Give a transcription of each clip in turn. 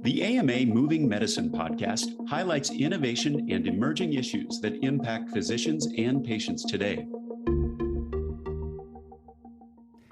The AMA Moving Medicine podcast highlights innovation and emerging issues that impact physicians and patients today.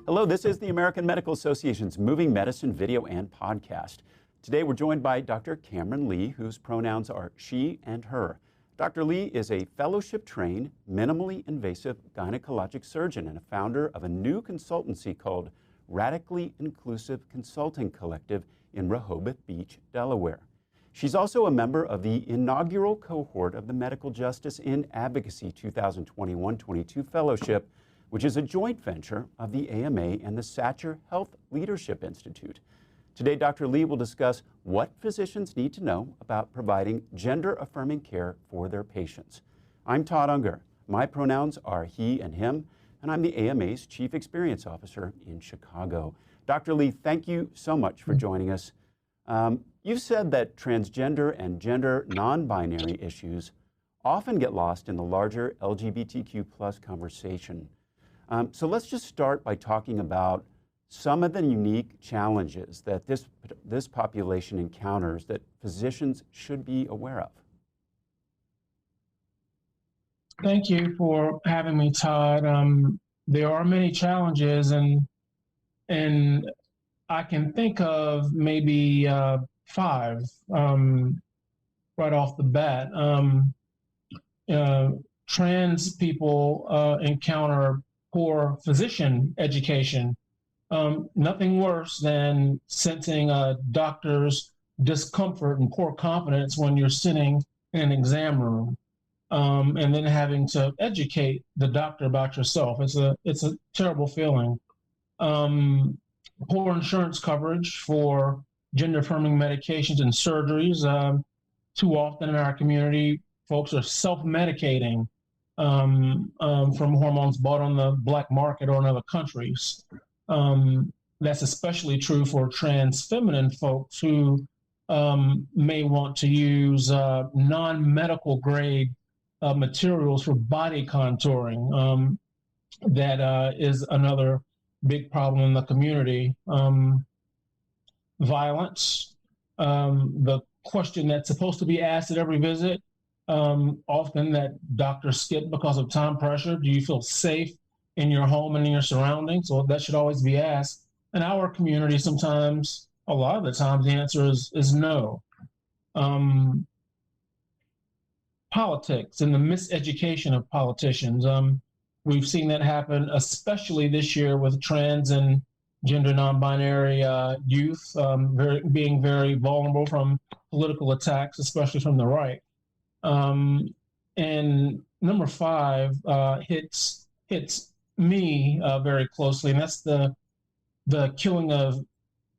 Hello, this is the American Medical Association's Moving Medicine video and podcast. Today we're joined by Dr. Kameryn Lee, whose pronouns are she and her. Dr. Lee is a fellowship-trained, minimally invasive gynecologic surgeon and a founder of a new consultancy called Radically Inclusive Consulting Collective in Rehoboth Beach, Delaware. She's also a member of the inaugural cohort of the Medical Justice in Advocacy 2021-22 Fellowship, which is a joint venture of the AMA and the Satcher Health Leadership Institute. Today, Dr. Lee will discuss what physicians need to know about providing gender-affirming care for their patients. I'm Todd Unger. My pronouns are he and him, and I'm the AMA's Chief Experience Officer in Chicago. Dr. Lee, thank you so much for joining us. You've said that transgender and gender non-binary issues often get lost in the larger LGBTQ plus conversation. So let's just start by talking about some of the unique challenges that this population encounters that physicians should be aware of. Thank you for having me, Todd. There are many challenges, and I can think of maybe 5 right off the bat. Trans people encounter poor physician education. Nothing worse than sensing a doctor's discomfort and poor confidence when you're sitting in an exam room, and then having to educate the doctor about yourself. It's a terrible feeling. Poor insurance coverage for gender-affirming medications and surgeries. Too often in our community, folks are self-medicating from hormones bought on the black market or in other countries. That's especially true for trans feminine folks who may want to use non-medical grade materials for body contouring. That is another big problem in the community. Violence, the question that's supposed to be asked at every visit, often that doctors skip because of time pressure. Do you feel safe in your home and in your surroundings? So that should always be asked. In our community, sometimes, a lot of the times, the answer is no. Politics and the miseducation of politicians. We've seen that happen, especially this year with trans and gender non-binary youth being very vulnerable from political attacks, especially from the right. And number 5 hits me very closely, and that's the killing of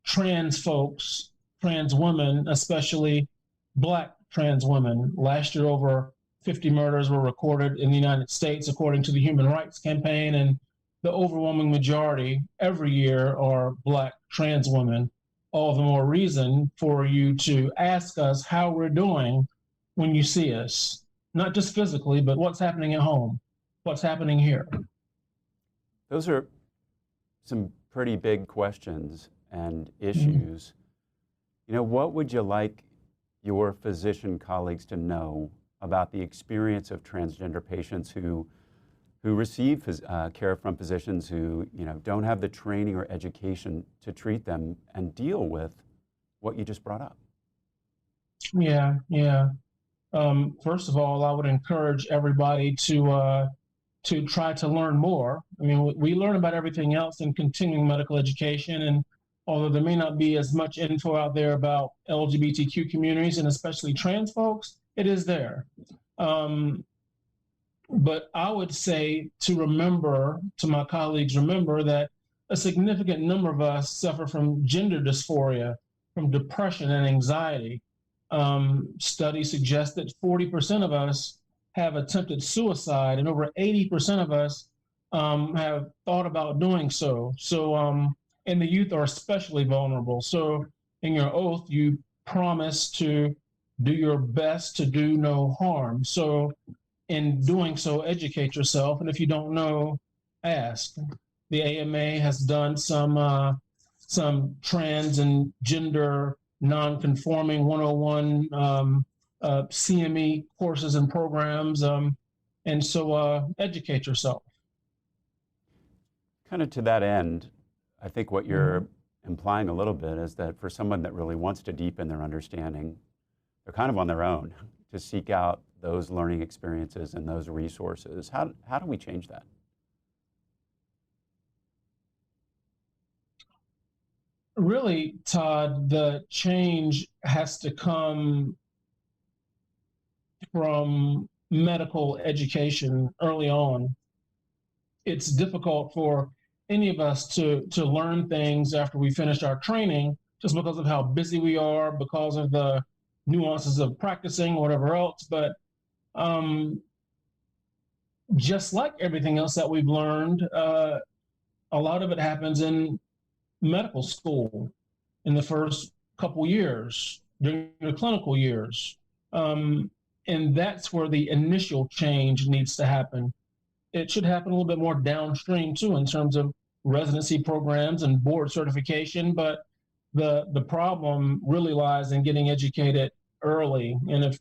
trans folks, trans women, especially Black trans women. Last year, over 50 murders were recorded in the United States, according to the Human Rights Campaign, and the overwhelming majority every year are Black trans women. All the more reason for you to ask us how we're doing when you see us, not just physically, but what's happening at home, what's happening here. Those are some pretty big questions and issues. You know, what would you like your physician colleagues to know about the experience of transgender patients who receive care from physicians who, don't have the training or education to treat them and deal with what you just brought up? Yeah. First of all, I would encourage everybody to try to learn more. I mean, we learn about everything else in continuing medical education, and although there may not be as much info out there about LGBTQ communities and especially trans folks, it is there. But I would say to my colleagues, remember that a significant number of us suffer from gender dysphoria, from depression and anxiety. Studies suggest that 40% of us have attempted suicide, and over 80% of us have thought about doing so. And the youth are especially vulnerable. So in your oath, you promise to do your best to do no harm. So in doing so, educate yourself. And if you don't know, ask. The AMA has done some trans and gender non-conforming 101 CME courses and programs. And so educate yourself. Kind of to that end, I think what you're implying a little bit is that for someone that really wants to deepen their understanding, they're kind of on their own to seek out those learning experiences and those resources. How do we change that? Really, Todd, the change has to come from medical education early on. It's difficult for any of us to learn things after we finished our training just because of how busy we are, because of the nuances of practicing, whatever else. But just like everything else that we've learned, a lot of it happens in medical school in the first couple years, during the clinical years. And that's where the initial change needs to happen. It should happen a little bit more downstream too, in terms of residency programs and board certification. But the problem really lies in getting educated early. And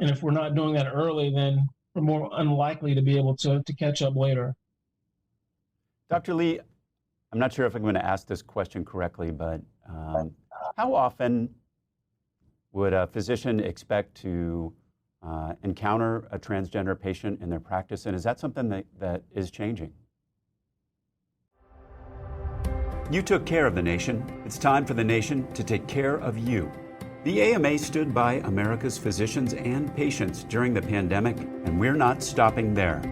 if we're not doing that early, then we're more unlikely to be able to catch up later. Dr. Lee, I'm not sure if I'm going to ask this question correctly, but how often would a physician expect to encounter a transgender patient in their practice, and is that something that is changing? You took care of the nation. It's time for the nation to take care of you. The AMA stood by America's physicians and patients during the pandemic, and we're not stopping there.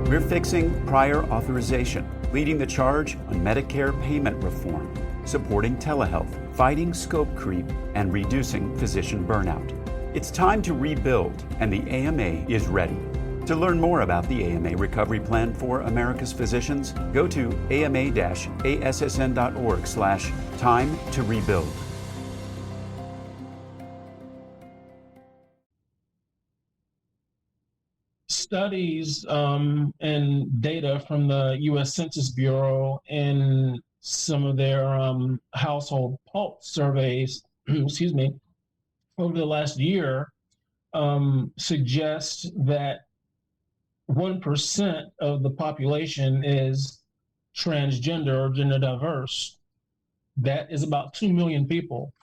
We're fixing prior authorization, leading the charge on Medicare payment reform, supporting telehealth, fighting scope creep, and reducing physician burnout. It's time to rebuild, and the AMA is ready. To learn more about the AMA Recovery Plan for America's Physicians, go to ama-assn.org/time to rebuild. Studies and data from the U.S. Census Bureau and some of their household pulse surveys, excuse me, over the last year suggest that 1% of the population is transgender or gender diverse. That is about 2 million people.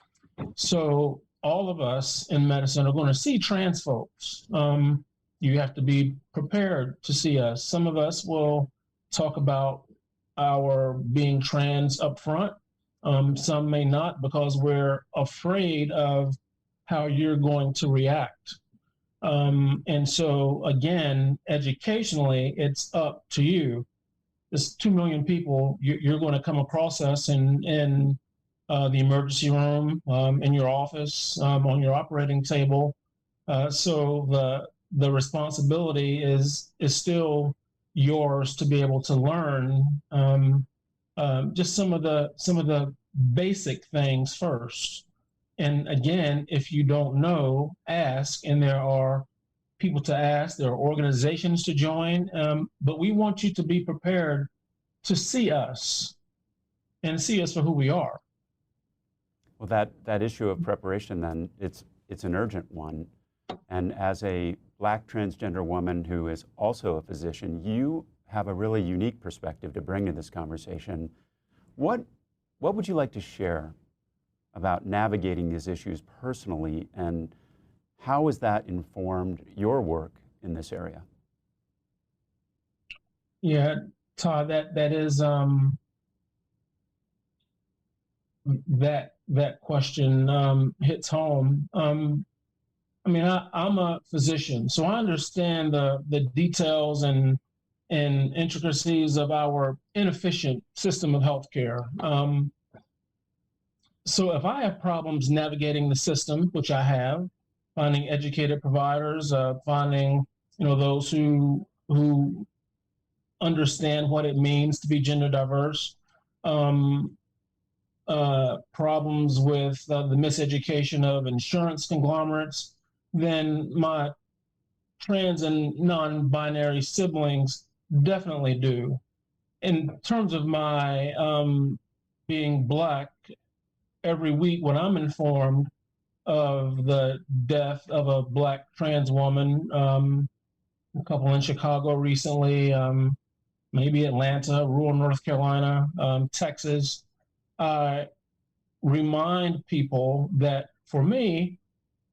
So all of us in medicine are going to see trans folks. You have to be prepared to see us. Some of us will talk about our being trans up front. Some may not, because we're afraid of how you're going to react. And so again, educationally, it's up to you. This 2 million people, you're going to come across us in the emergency room, in your office, on your operating table. So the responsibility is still yours to be able to learn just some of the basic things first. And again, if you don't know, ask, and there are people to ask, there are organizations to join, but we want you to be prepared to see us and see us for who we are. Well, that issue of preparation, then, it's an urgent one. And as a Black transgender woman who is also a physician, you have a really unique perspective to bring to this conversation. What would you like to share about navigating these issues personally, and how has that informed your work in this area? Yeah, Todd, that is that question hits home. I mean, I'm a physician, so I understand the details and intricacies of our inefficient system of healthcare. So if I have problems navigating the system, which I have, finding educated providers, finding those who understand what it means to be gender diverse, problems with the miseducation of insurance conglomerates, then my trans and non-binary siblings definitely do. In terms of my being Black every week when I'm informed of the death of a Black trans woman, a couple in Chicago recently, maybe Atlanta, rural North Carolina, Texas, I remind people that for me,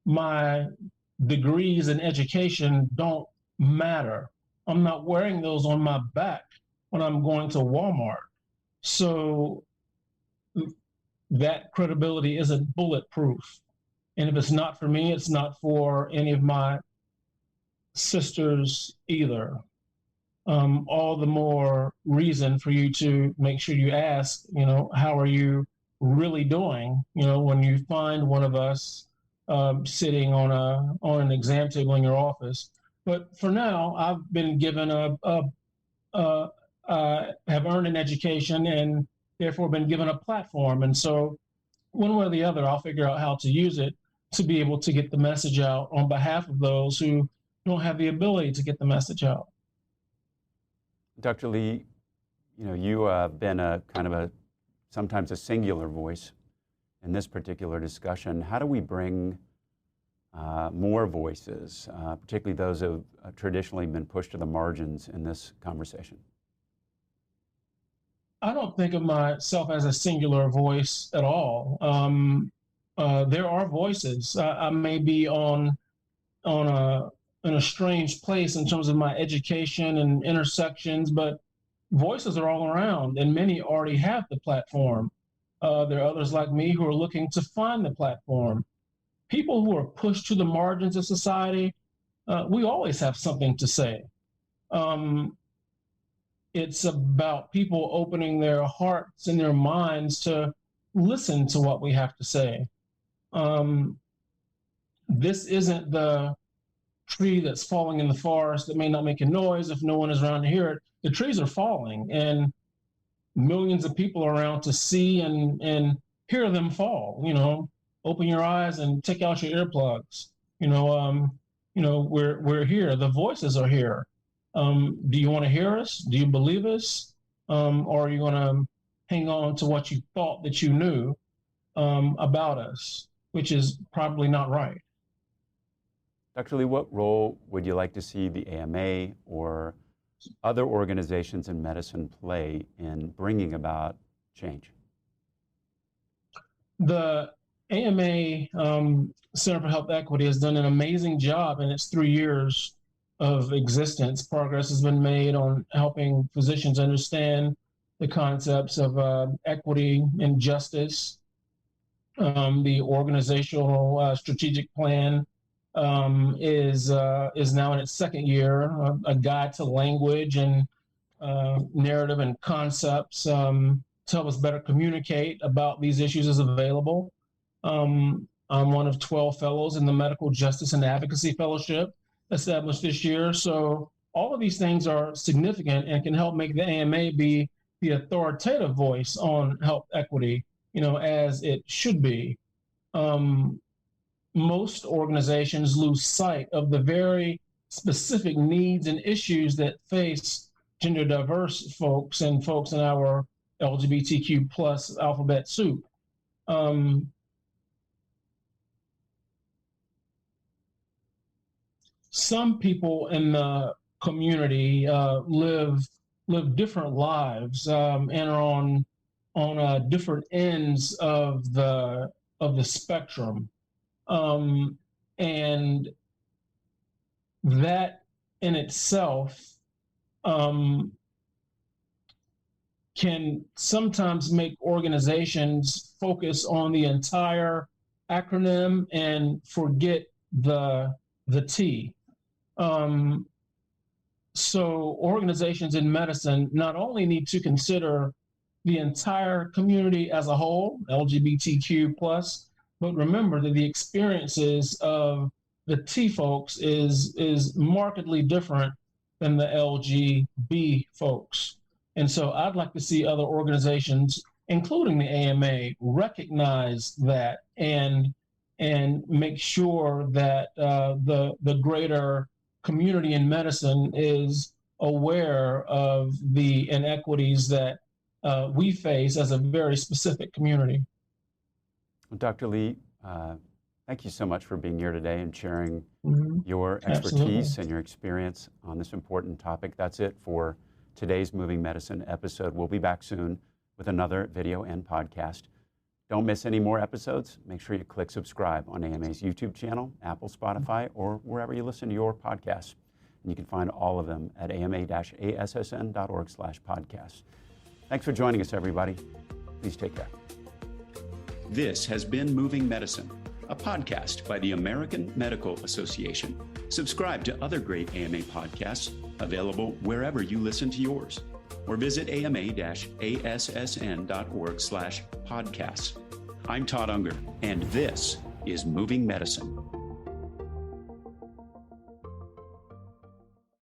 my degrees in education don't matter. I'm not wearing those on my back when I'm going to Walmart. So that credibility isn't bulletproof. And if it's not for me, it's not for any of my sisters either. All the more reason for you to make sure you ask, how are you really doing? When you find one of us sitting on an exam table in your office. But for now, I've been given have earned an education and therefore been given a platform. And so one way or the other, I'll figure out how to use it to be able to get the message out on behalf of those who don't have the ability to get the message out. Dr. Lee, you have been a kind of sometimes a singular voice in this particular discussion. How do we bring more voices, particularly those who have traditionally been pushed to the margins in this conversation? I don't think of myself as a singular voice at all. There are voices. I may be in a strange place in terms of my education and intersections, but voices are all around, and many already have the platform. There are others like me who are looking to find the platform. People who are pushed to the margins of society, we always have something to say. It's about people opening their hearts and their minds to listen to what we have to say. This isn't the tree that's falling in the forest that may not make a noise if no one is around to hear it. The trees are falling, and millions of people are around to see and hear them fall. Open your eyes and take out your earplugs. We're here. The voices are here. Do you want to hear us? Do you believe us? Or are you going to hang on to what you thought that you knew about us, which is probably not right? Dr. Lee, what role would you like to see the AMA or other organizations in medicine play in bringing about change? The AMA, Center for Health Equity, has done an amazing job in its 3 years of existence. Progress has been made on helping physicians understand the concepts of equity and justice. The organizational strategic plan is now in its second year. A guide to language and narrative and concepts to help us better communicate about these issues is available. I'm one of 12 fellows in the Medical Justice and Advocacy Fellowship established this year. So all of these things are significant and can help make the AMA be the authoritative voice on health equity, as it should be. Most organizations lose sight of the very specific needs and issues that face gender diverse folks and folks in our LGBTQ plus alphabet soup. Some people in the community live different lives and are on different ends of the spectrum, and that in itself can sometimes make organizations focus on the entire acronym and forget the T. So organizations in medicine not only need to consider the entire community as a whole, LGBTQ plus, but remember that the experiences of the T folks is markedly different than the LGB folks. And so I'd like to see other organizations, including the AMA, recognize that and make sure that the greater community in medicine is aware of the inequities that we face as a very specific community. Well, Dr. Lee, thank you so much for being here today and sharing your Absolutely. expertise and your experience on this important topic. That's it for today's Moving Medicine episode. We'll be back soon with another video and podcast. Don't miss any more episodes. Make sure you click subscribe on AMA's YouTube channel, Apple, Spotify, or wherever you listen to your podcasts. And you can find all of them at ama-assn.org/podcasts. Thanks for joining us, everybody. Please take care. This has been Moving Medicine, a podcast by the American Medical Association. Subscribe to other great AMA podcasts available wherever you listen to yours, or visit ama-assn.org/podcasts. I'm Todd Unger, and this is Moving Medicine.